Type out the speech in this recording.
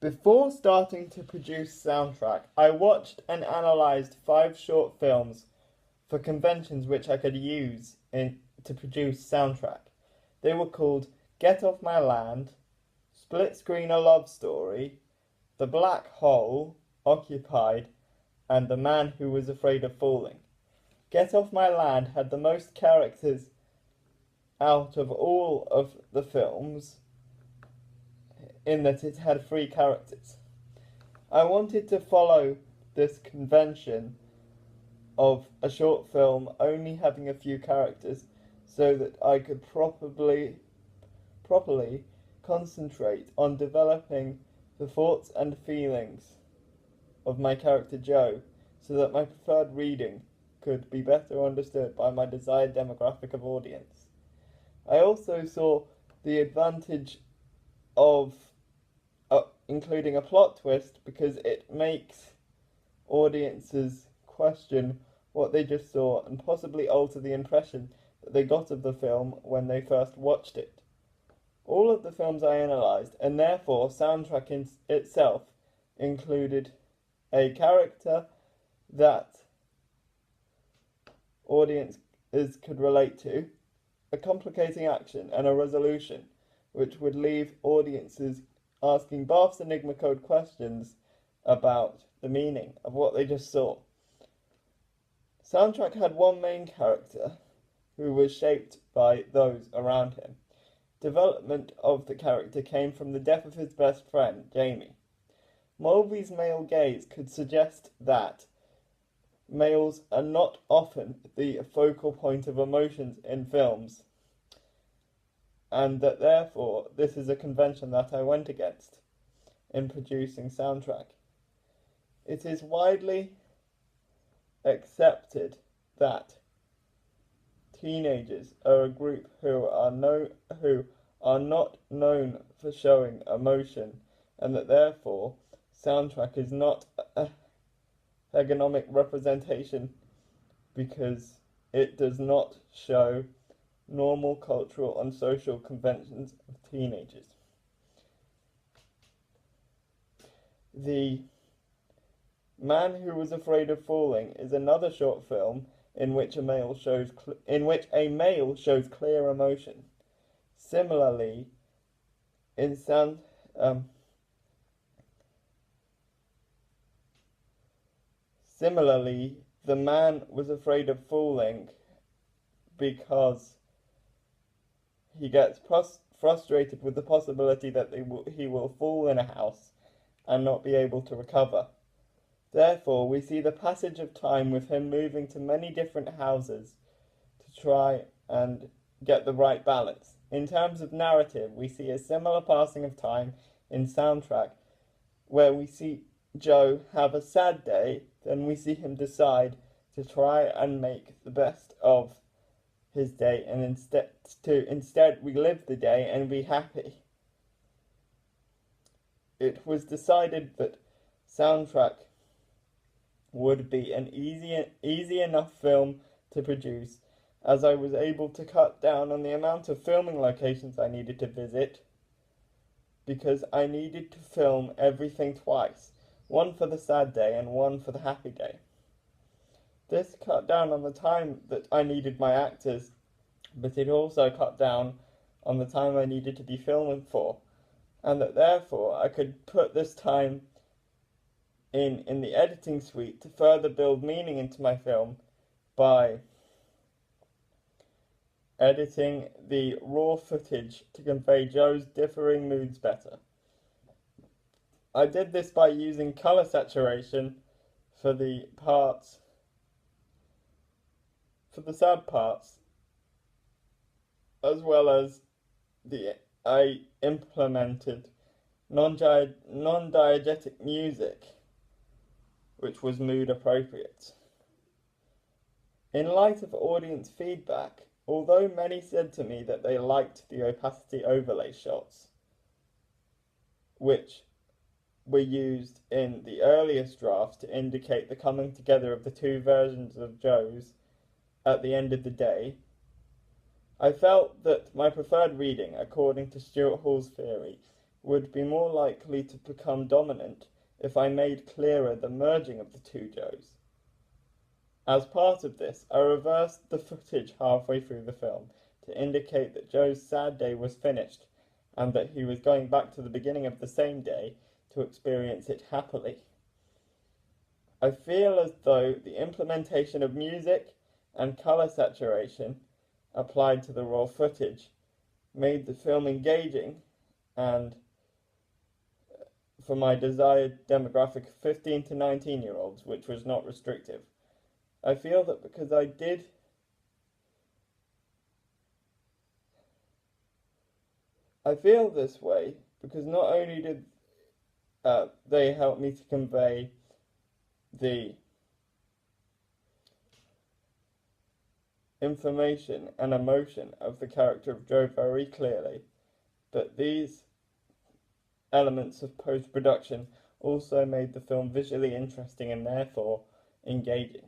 Before starting to produce soundtrack, I watched and analysed 5 short films for conventions which I could use to produce soundtrack. They were called Get Off My Land, Split Screen A Love Story, The Black Hole, Occupied, and The Man Who Was Afraid of Falling. Get Off My Land had the most characters out of all of the films, in that it had 3 characters. I wanted to follow this convention of a short film only having a few characters so that I could properly concentrate on developing the thoughts and feelings of my character Joe, so that my preferred reading could be better understood by my desired demographic of audience. I also saw the advantage of including a plot twist, because it makes audiences question what they just saw and possibly alter the impression that they got of the film when they first watched it. All of the films I analysed, and therefore soundtrack itself, included a character that audiences could relate to, a complicating action, and a resolution, which would leave audiences asking Barth's Enigma Code questions about the meaning of what they just saw. Soundtrack had one main character who was shaped by those around him. Development of the character came from the death of his best friend, Jamie. Mulvey's male gaze could suggest that males are not often the focal point of emotions in films, and that therefore this is a convention that I went against in producing soundtrack. It is widely accepted that teenagers are a group who are not known for showing emotion, and that therefore soundtrack is not a ergonomic representation because it does not show normal cultural and social conventions of teenagers. The Man Who Was Afraid of Falling is another short film in which a male shows clear emotion. Similarly, the man was afraid of falling because he gets frustrated with the possibility that he will fall in a house and not be able to recover. Therefore, we see the passage of time with him moving to many different houses to try and get the right balance. In terms of narrative, we see a similar passing of time in soundtrack, where we see Joe have a sad day, then we see him decide to try and make the best of his day, and instead relive the day and be happy. It was decided that soundtrack would be an easy enough film to produce, as I was able to cut down on the amount of filming locations I needed to visit, because I needed to film everything twice, one for the sad day and one for the happy day. This cut down on the time that I needed my actors, but it also cut down on the time I needed to be filming for, and that therefore I could put this time in the editing suite to further build meaning into my film by editing the raw footage to convey Joe's differing moods better. I did this by using color saturation for the sad parts, as well as I implemented non-diegetic music, which was mood appropriate. In light of audience feedback, although many said to me that they liked the opacity overlay shots, which were used in the earliest drafts to indicate the coming together of the two versions of Joe's at the end of the day, I felt that my preferred reading, according to Stuart Hall's theory, would be more likely to become dominant if I made clearer the merging of the two Joes. As part of this, I reversed the footage halfway through the film to indicate that Joe's sad day was finished and that he was going back to the beginning of the same day to experience it happily. I feel as though the implementation of music and colour saturation applied to the raw footage made the film engaging and for my desired demographic of 15 to 19-year-olds, which was not restrictive. I feel that because I feel this way because not only did they help me to convey the information and emotion of the character of Joe very clearly, but these elements of post-production also made the film visually interesting and therefore engaging.